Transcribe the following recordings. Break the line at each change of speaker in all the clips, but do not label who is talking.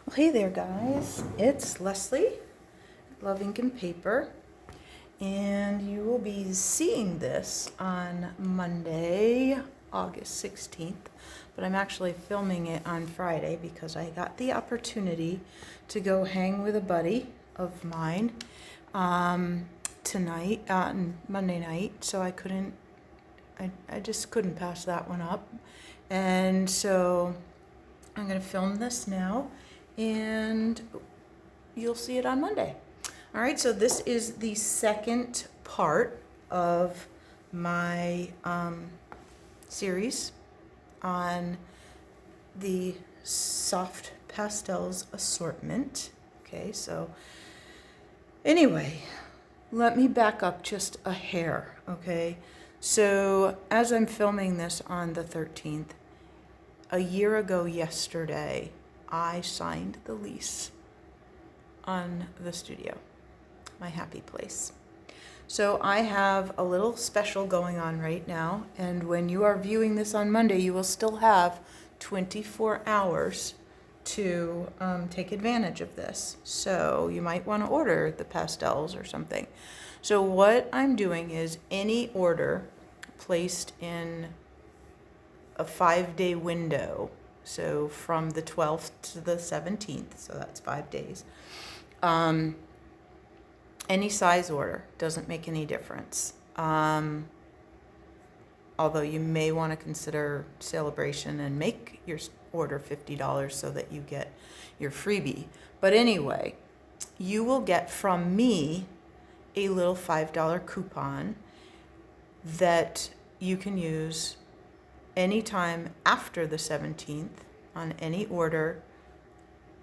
Well, hey there, guys. It's Leslie, LuvINK&Paper, and you will be seeing this on Monday, August 16th, but I'm actually filming it on Friday because I got the opportunity to go hang with a buddy of mine tonight, on Monday night, so I just couldn't pass that one up, and so I'm going to film this now, and you'll see it on Monday. All right, so this is the second part of my series on the soft pastels assortment. Okay, so anyway, let me back up just a hair, okay? So as I'm filming this on the 13th, a year ago yesterday, I signed the lease on the studio, my happy place. So I have a little special going on right now, and when you are viewing this on Monday, you will still have 24 hours to take advantage of this. So you might want to order the pastels or something. So what I'm doing is any order placed in a 5-day window, so from the 12th to the 17th, so that's 5 days. Any size order, doesn't make any difference. Although you may want to consider celebration and make your order $50 so that you get your freebie. But anyway, you will get from me a little $5 coupon that you can use anytime after the 17th on any order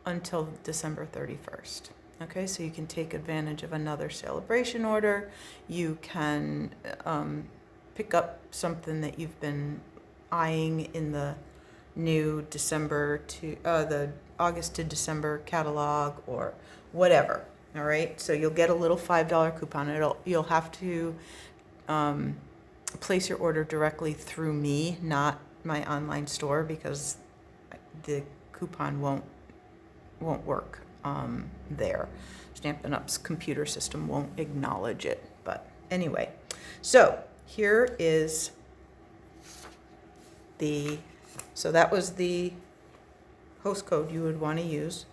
until December 31st. Okay, so you can take advantage of another celebration order. You can pick up something that you've been eyeing in the new the August to December catalog or whatever. All right, so you'll get a little $5 coupon. You'll have to place your order directly through me, not my online store, because the coupon won't work there. Stampin' Up's computer system won't acknowledge it. But anyway, so here is so that was the host code you would want to use.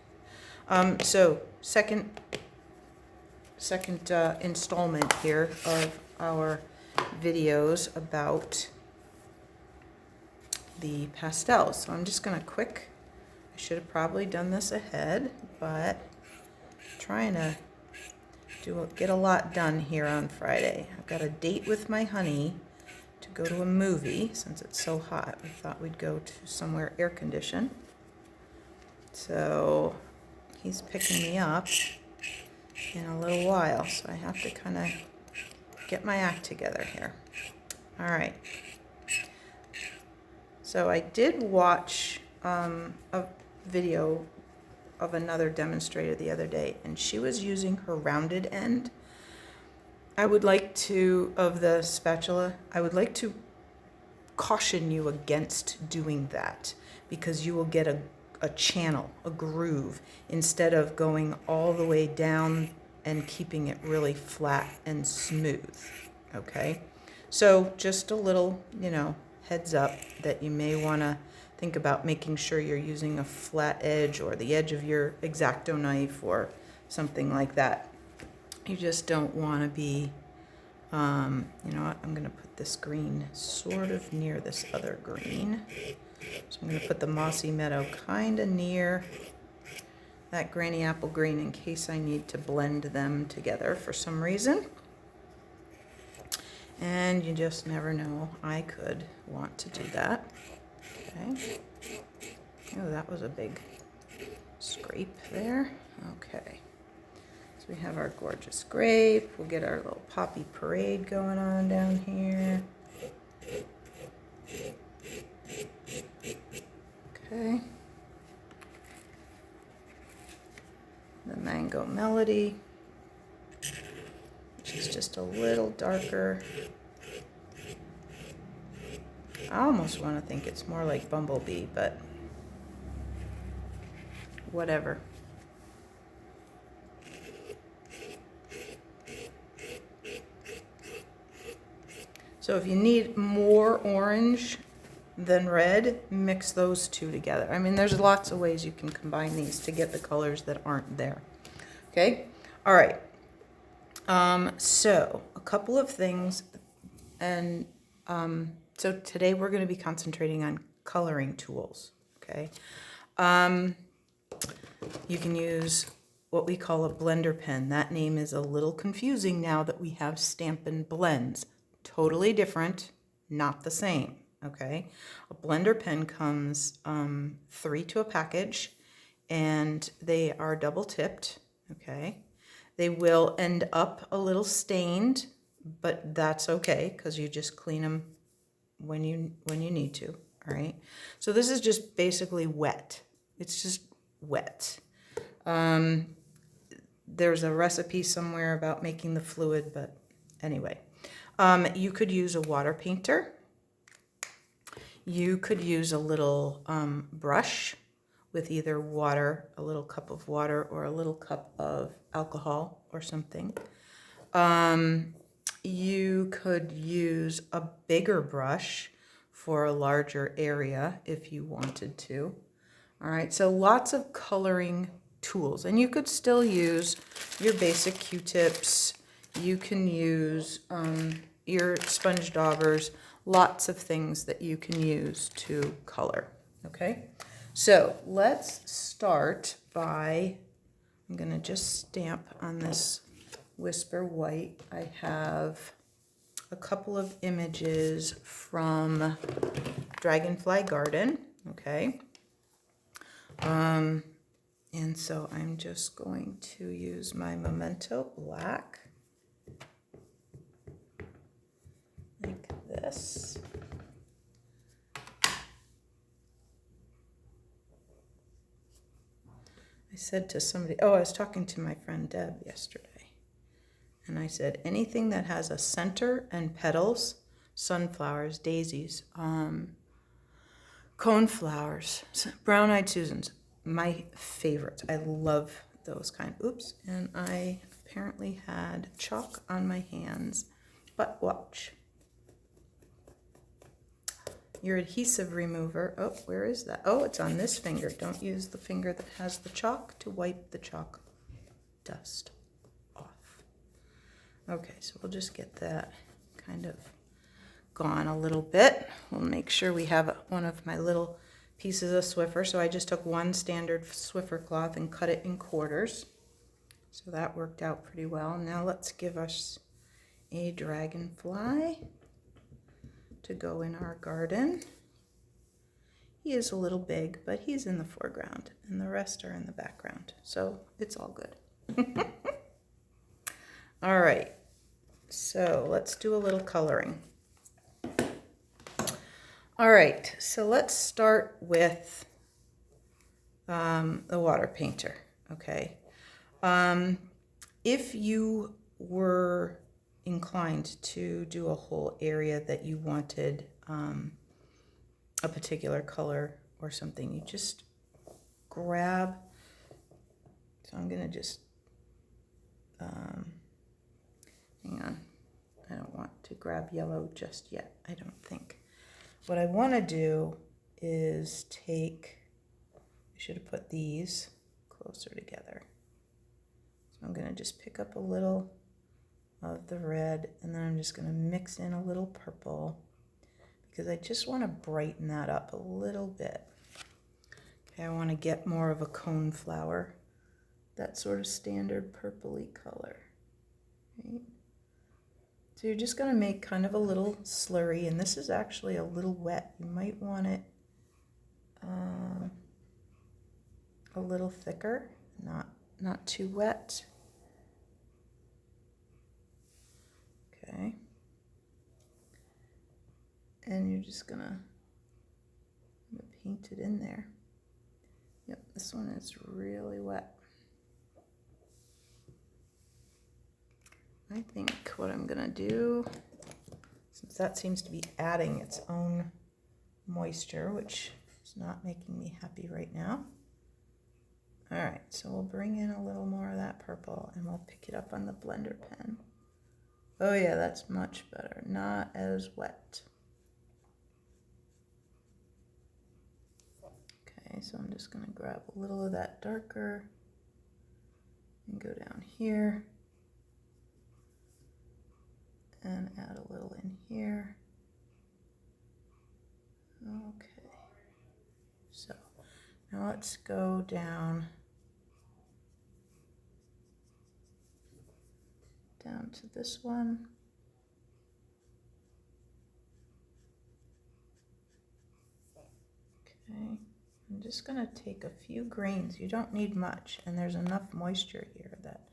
So second installment here of our videos about the pastels. So I'm just going to I should have probably done this ahead, but trying to get a lot done here on Friday. I've got a date with my honey to go to a movie. Since it's so hot, we thought we'd go to somewhere air conditioned. So he's picking me up in a little while, so I have to kind of get my act together here. All right. So I did watch a video of another demonstrator the other day, and she was using her rounded end. Of the spatula, I would like to caution you against doing that, because you will get a channel, a groove, instead of going all the way down and keeping it really flat and smooth, okay? So just a little, heads up that you may want to think about making sure you're using a flat edge or the edge of your X-Acto knife or something like that. You just don't want to be, you know what, I'm going to put this green sort of near this other green. So I'm going to put the Mossy Meadow kind of near that Granny Apple green in case I need to blend them together for some reason. And you just never know, I could want to do that. Okay. Oh, that was a big scrape there. Okay. So we have our gorgeous grape. We'll get our little poppy parade going on down here. Okay. The mango melody, which is just a little darker. I almost want to think it's more like Bumblebee, but whatever. So if you need more orange than red, mix those two together. I mean, there's lots of ways you can combine these to get the colors that aren't there. Okay, all right. So a couple of things, and so today we're going to be concentrating on coloring tools. Okay, you can use what we call a blender pen. That name is a little confusing now that we have Stampin' Blends. Totally different, not the same, okay? A blender pen comes 3 to a package, and they are double tipped, okay? They will end up a little stained, but that's okay because you just clean them when you need to, all right? So this is just basically wet. It's just wet. There's a recipe somewhere about making the fluid, but anyway. You could use a water painter. You could use a little brush with either water, a little cup of water, or a little cup of alcohol or something. You could use a bigger brush for a larger area if you wanted to. All right, so lots of coloring tools, and you could still use your basic Q-tips. You can use your sponge daubers, lots of things that you can use to color, okay? So let's start by, I'm gonna just stamp on this Whisper White. I have a couple of images from Dragonfly Garden, okay? And so I'm just going to use my Memento Black, like this. I said to somebody, oh, I was talking to my friend Deb yesterday, and I said, anything that has a center and petals, sunflowers, daisies, coneflowers, brown-eyed Susans, my favorites. I love those kind. Oops, and I apparently had chalk on my hands, but watch. Your adhesive remover, oh, where is that? Oh, it's on this finger. Don't use the finger that has the chalk to wipe the chalk dust off. Okay, so we'll just get that kind of gone a little bit. We'll make sure we have one of my little pieces of Swiffer. So I just took one standard Swiffer cloth and cut it in quarters. So that worked out pretty well. Now let's give us a dragonfly to go in our garden. He is a little big, but he's in the foreground and the rest are in the background. So it's all good. All right, so let's do a little coloring. All right, so let's start with the water painter, okay? If you were inclined to do a whole area that you wanted a particular color or something, you just grab, so I'm gonna just, hang on, I don't want to grab yellow just yet, I don't think. What I want to do is take, I should have put these closer together. So I'm going to just pick up a little of the red, and then I'm just going to mix in a little purple because I just want to brighten that up a little bit. Okay, I want to get more of a cone flower, that sort of standard purpley color. Right? So you're just going to make kind of a little slurry, and this is actually a little wet. You might want it a little thicker, not too wet. Okay. And you're just going to paint it in there. Yep, this one is really wet. I think what I'm gonna do, since that seems to be adding its own moisture, which is not making me happy right now, All right, so we'll bring in a little more of that purple and we'll pick it up on the blender pen. Oh yeah, that's much better, not as wet. Okay, so I'm just gonna grab a little of that darker and go down here and add a little in here. Okay, so now let's go down to this one. Okay, I'm just gonna take a few grains. You don't need much, and there's enough moisture here that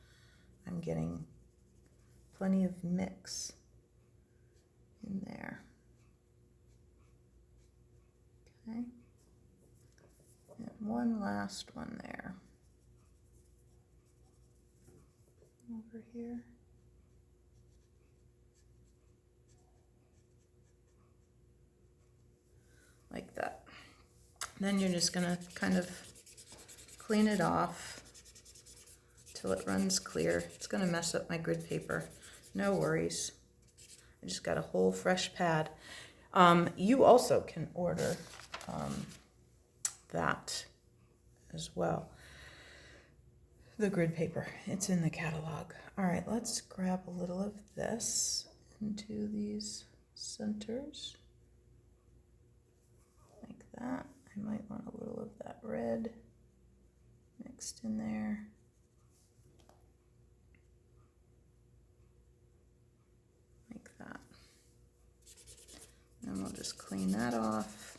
I'm getting plenty of mix in there. Okay, and one last one there. Over here. Like that. Then you're just gonna kind of clean it off till it runs clear. It's gonna mess up my grid paper. No worries. I just got a whole fresh pad. You also can order that as well. The grid paper, it's in the catalog. All right, let's grab a little of this into these centers. Like that. I might want a little of that red mixed in there. Like that. And we'll just clean that off.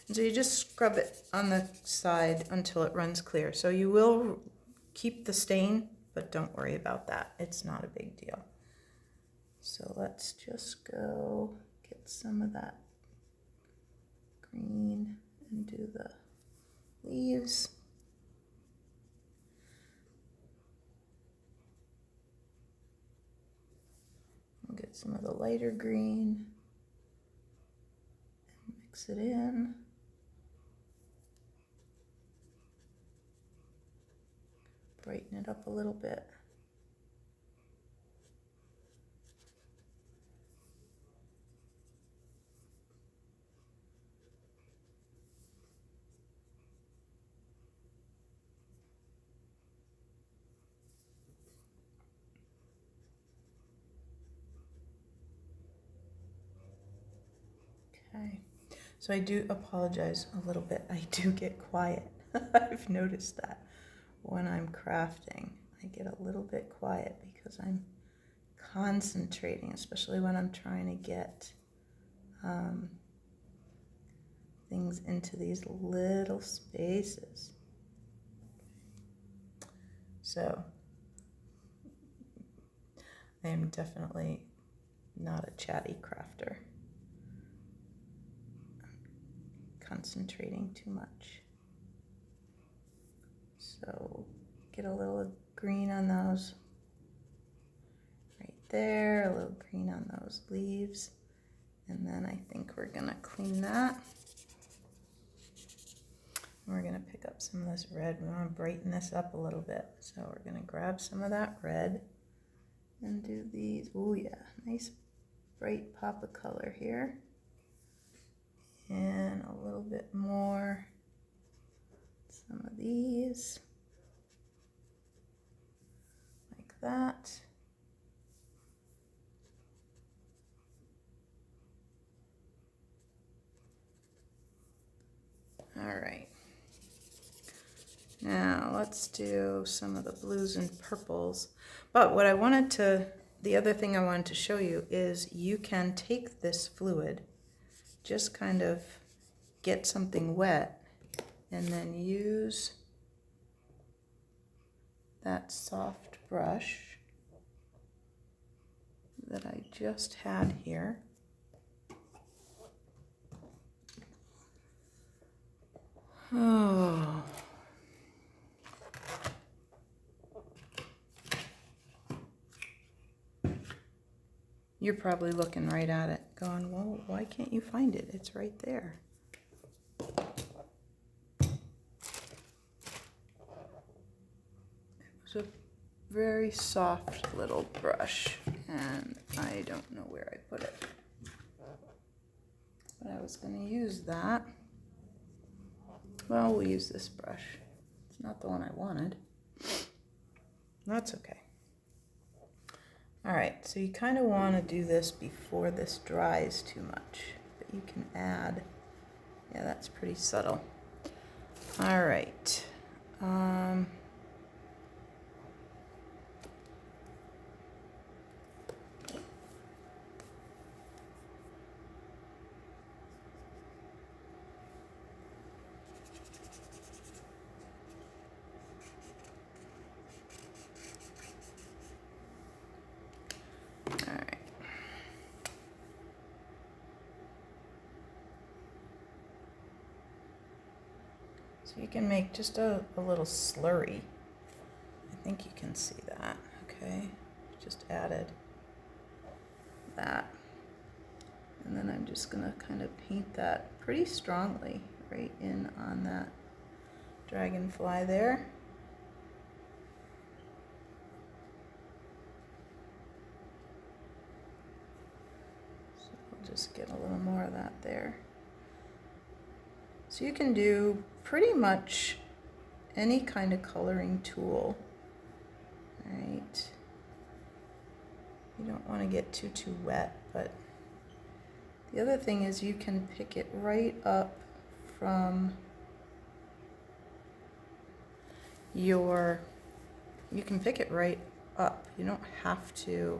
And so you just scrub it on the side until it runs clear. So you will keep the stain, but don't worry about that. It's not a big deal. So let's just go get some of that green and do the leaves. We'll get some of the lighter green and mix it in. Brighten it up a little bit. Okay, so I do apologize a little bit. I do get quiet. I've noticed that when I'm crafting. I get a little bit quiet because I'm concentrating, especially when I'm trying to get things into these little spaces. So I am definitely not a chatty crafter. I'm concentrating too much. So get a little green on those right there, a little green on those leaves. And then I think we're gonna clean that. And we're gonna pick up some of this red. We wanna brighten this up a little bit. So we're gonna grab some of that red and do these. Oh yeah, nice bright pop of color here. And a little bit more, some of these. Like that. All right. Now let's do some of the blues and purples. But what I wanted to, the other thing I wanted to show you is you can take this fluid, just kind of get something wet, and then use that soft brush that I just had here. Oh. You're probably looking right at it, going, well, why can't you find it? It's right there. It's a very soft little brush, and I don't know where I put it. But I was going to use that. Well, we'll use this brush. It's not the one I wanted. That's okay. All right, so you kind of want to do this before this dries too much, but you can add, yeah, that's pretty subtle. All right. So you can make just a little slurry. I think you can see that, okay? Just added that. And then I'm just gonna kind of paint that pretty strongly right in on that dragonfly there. So I'll just get a little more of that there. So you can do pretty much any kind of coloring tool, right? You don't want to get too wet, but the other thing is you can pick it right up from you can pick it right up. You don't have to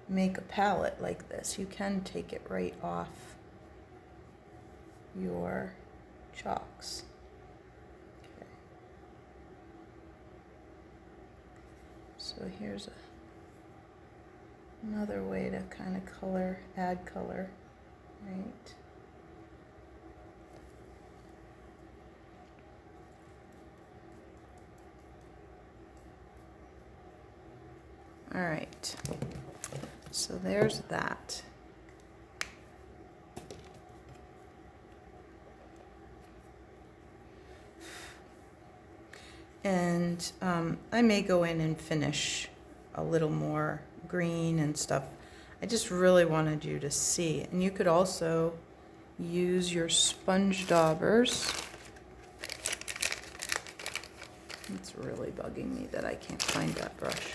make a palette like this. You can take it right off your chalks. Okay. So here's another way to kind of add color, right? All right. So there's that. And I may go in and finish a little more green and stuff. I just really wanted you to see. And you could also use your sponge daubers. It's really bugging me that I can't find that brush.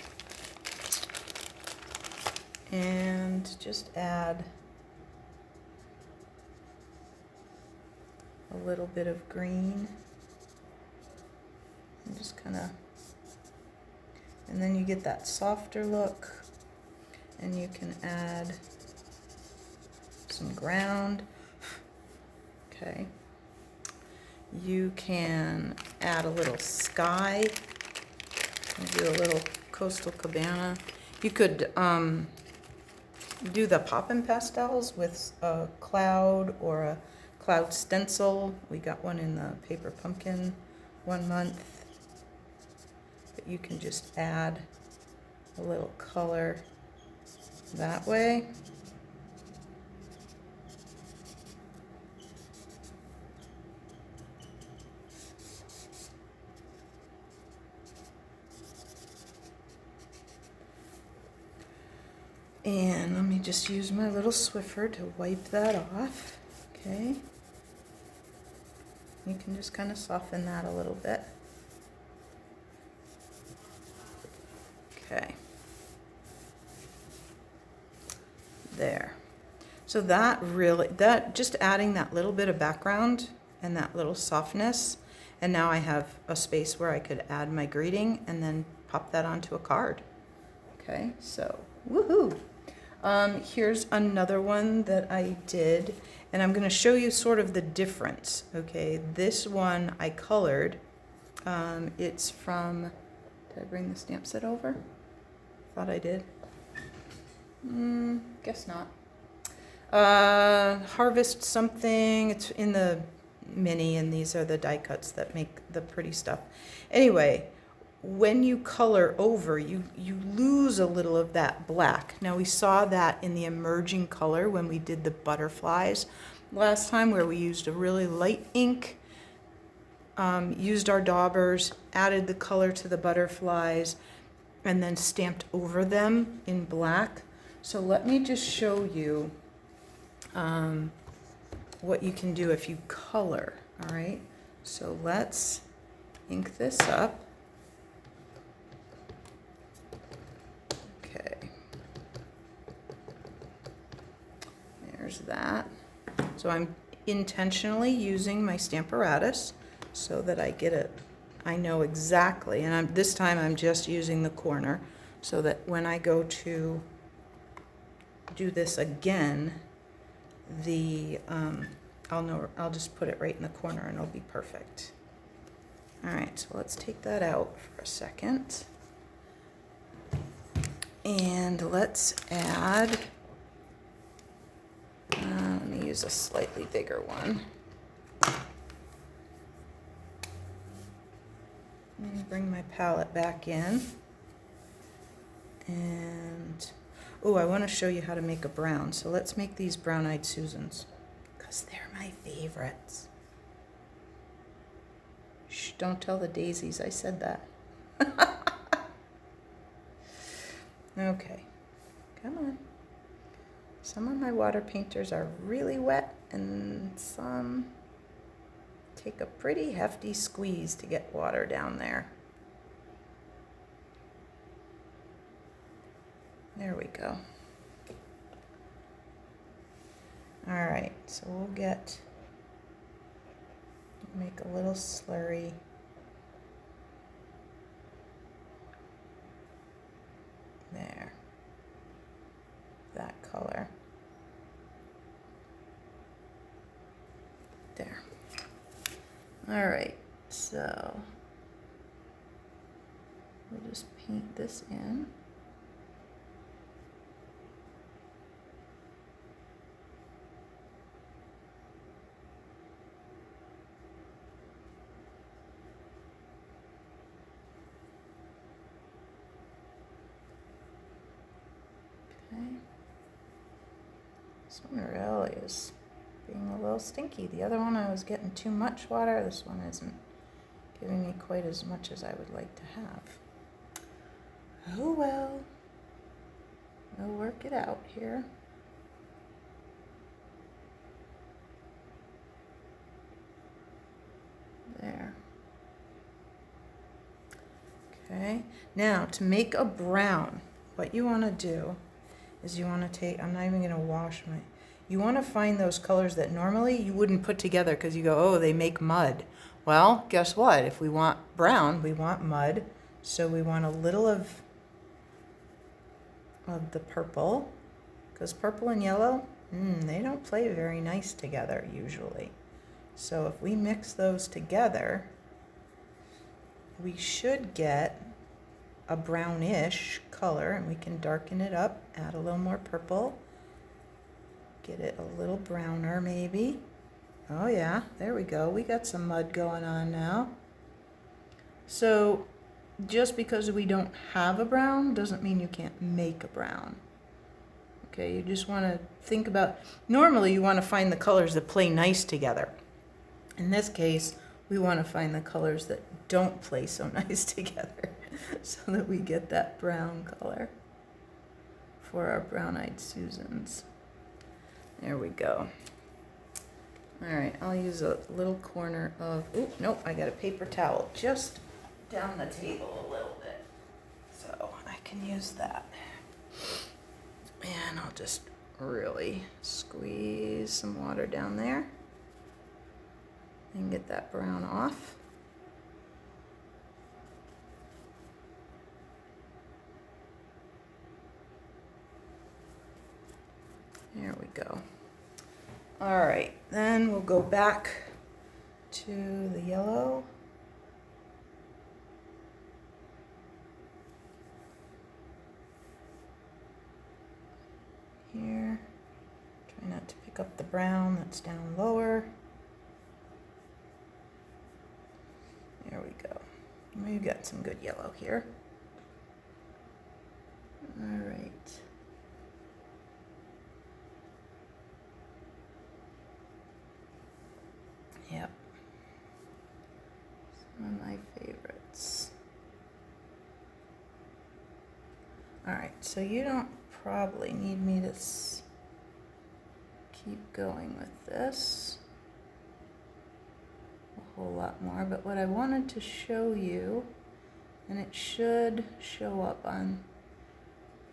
And just add a little bit of green. And just kind of, and then you get that softer look, and you can add some ground. Okay. You can add a little sky, do a little coastal cabana. You could do the Poppin' Pastels with a cloud or a cloud stencil. We got one in the paper pumpkin 1 month. But you can just add a little color that way. And let me just use my little Swiffer to wipe that off, okay? You can just kind of soften that a little bit. Okay. There. So that just adding that little bit of background and that little softness, and now I have a space where I could add my greeting and then pop that onto a card. Okay, so woohoo! Here's another one that I did, and I'm going to show you sort of the difference. Okay, this one I colored. It's from, did I bring the stamp set over? Thought I did. Guess not. Harvest something. It's in the mini, and these are the die cuts that make the pretty stuff. Anyway, when you color over, you lose a little of that black. Now we saw that in the emerging color when we did the butterflies last time, where we used a really light ink used our daubers, added the color to the butterflies, and then stamped over them in black. So let me just show you what you can do if you color, all right? So let's ink this up. Okay. There's that. So I'm intentionally using my Stamparatus so that I know exactly, and this time I'm just using the corner so that when I go to do this again, I'll just put it right in the corner and it'll be perfect. All right, so let's take that out for a second. And let's add, let me use a slightly bigger one. Let me bring my palette back in. And, oh, I want to show you how to make a brown. So let's make these brown-eyed Susans, because they're my favorites. Shh, don't tell the daisies I said that. Okay, come on. Some of my water painters are really wet and some take a pretty hefty squeeze to get water down there. There we go. All right, so we'll make a little slurry. There, that color. There. All right, so we'll just paint this in. This one really is being a little stinky. The other one I was getting too much water. This one isn't giving me quite as much as I would like to have. Oh well, we'll work it out here. There. Okay, now to make a brown, what you want to do is you want to take, I'm not even going to wash my, you want to find those colors that normally you wouldn't put together because you go, oh, they make mud. Well, guess what? If we want brown, we want mud. So we want a little of the purple, because purple and yellow, they don't play very nice together usually. So if we mix those together, we should get a brownish color, and we can darken it up, add a little more purple, get it a little browner maybe. Oh yeah, there we go. We got some mud going on now. So just because we don't have a brown doesn't mean you can't make a brown. Okay, you just want to think about, normally you want to find the colors that play nice together. In this case, we want to find the colors that don't play so nice together so that we get that brown color for our brown-eyed Susans. There we go. All right, I'll use a little corner of, oh, nope, I got a paper towel just down the table a little bit. So I can use that. And I'll just really squeeze some water down there and get that brown off. There we go. All right, then we'll go back to the yellow. Here, try not to pick up the brown that's down lower. There we go. We've got some good yellow here. All right. Yep. One of my favorites. All right, so you don't probably need me to keep going with this a whole lot more, but what I wanted to show you, and it should show up on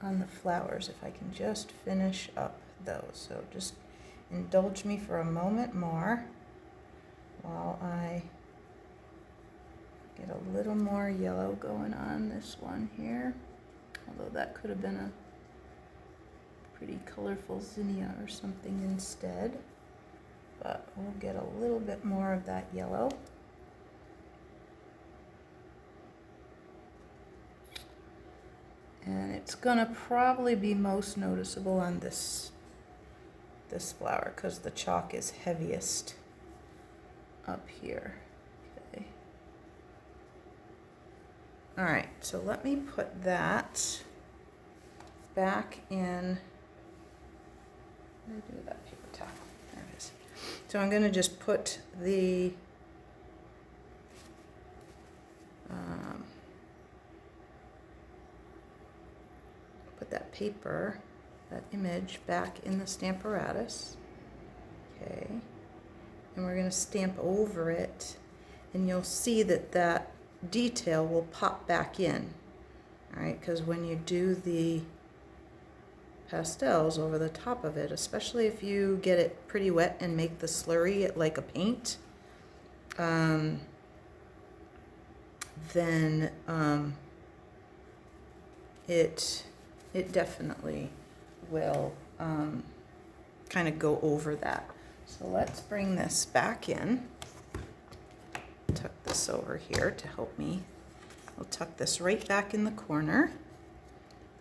the flowers if I can just finish up those. So just indulge me for a moment more while I get a little more yellow going on this one here, although that could have been a pretty colorful zinnia or something instead, but we'll get a little bit more of that yellow. And it's gonna probably be most noticeable on this flower because the chalk is heaviest up here. Okay. All right, so let me put that back in. Where did I do that paper towel? There it is. So I'm gonna just put the that paper, that image, back in the Stamparatus. Okay, and we're going to stamp over it, and you'll see that that detail will pop back in. All right, because when you do the pastels over the top of it, especially if you get it pretty wet and make the slurry like a paint, then it definitely will kind of go over that. So let's bring this back in. Tuck this over here to help me. I'll tuck this right back in the corner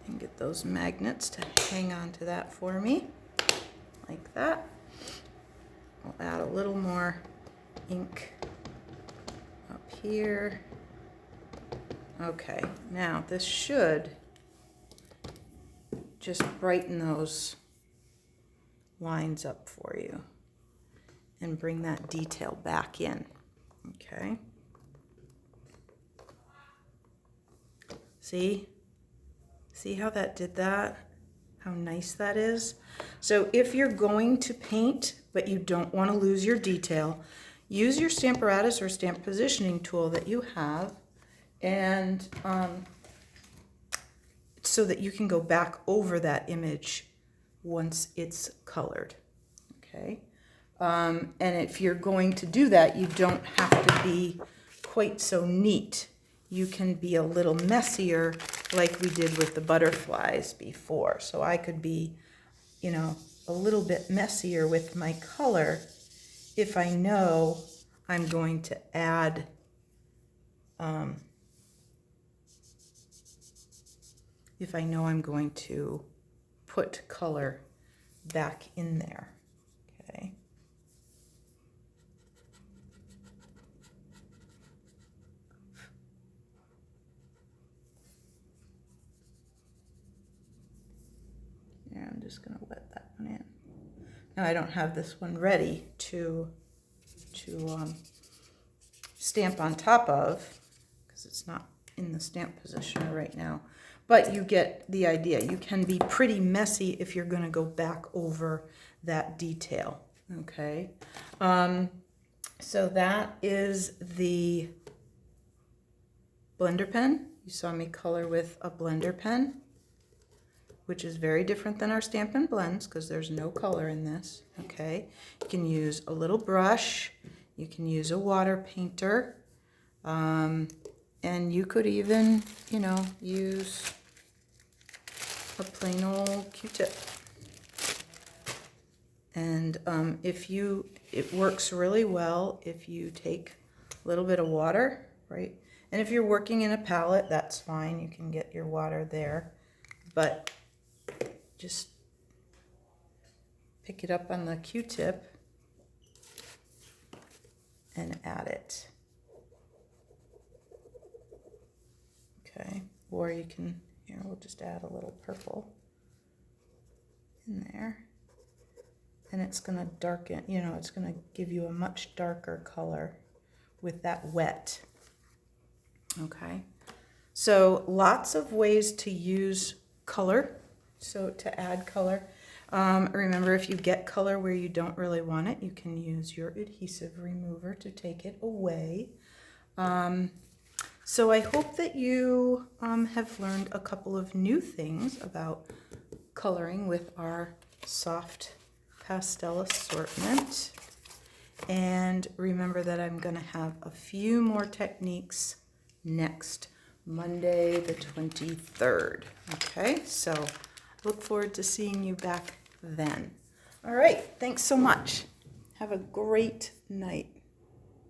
and get those magnets to hang on to that for me, like that. I'll add a little more ink up here. Okay, now this should just brighten those lines up for you and bring that detail back in. Okay. See how that did that? How nice that is? So if you're going to paint, but you don't want to lose your detail, use your Stamparatus or stamp positioning tool that you have, and so that you can go back over that image once it's colored. Okay. And if you're going to do that, you don't have to be quite so neat. You can be a little messier like we did with the butterflies before. So I could be, a little bit messier with my color if I know I'm going to add if I know I'm going to put color back in there. Okay. Yeah, I'm just going to wet that one in. Now I don't have this one ready to stamp on top of because it's not in the stamp positioner right now. But you get the idea. You can be pretty messy if you're going to go back over that detail. Okay. So that is the blender pen. You saw me color with a blender pen, which is very different than our Stampin' Blends because there's no color in this. Okay. You can use a little brush. You can use a water painter. And you could even, use a plain old Q-tip. And it works really well if you take a little bit of water, right? And if you're working in a palette, that's fine. You can get your water there. But just pick it up on the Q-tip and add it. Okay, or you can, here, we'll just add a little purple in there. And it's going to darken, it's going to give you a much darker color with that wet. Okay, so lots of ways to use color, so to add color. Remember, if you get color where you don't really want it, you can use your adhesive remover to take it away. So I hope that you have learned a couple of new things about coloring with our soft pastel assortment. And remember that I'm going to have a few more techniques next Monday the 23rd. Okay, so look forward to seeing you back then. All right, thanks so much. Have a great night.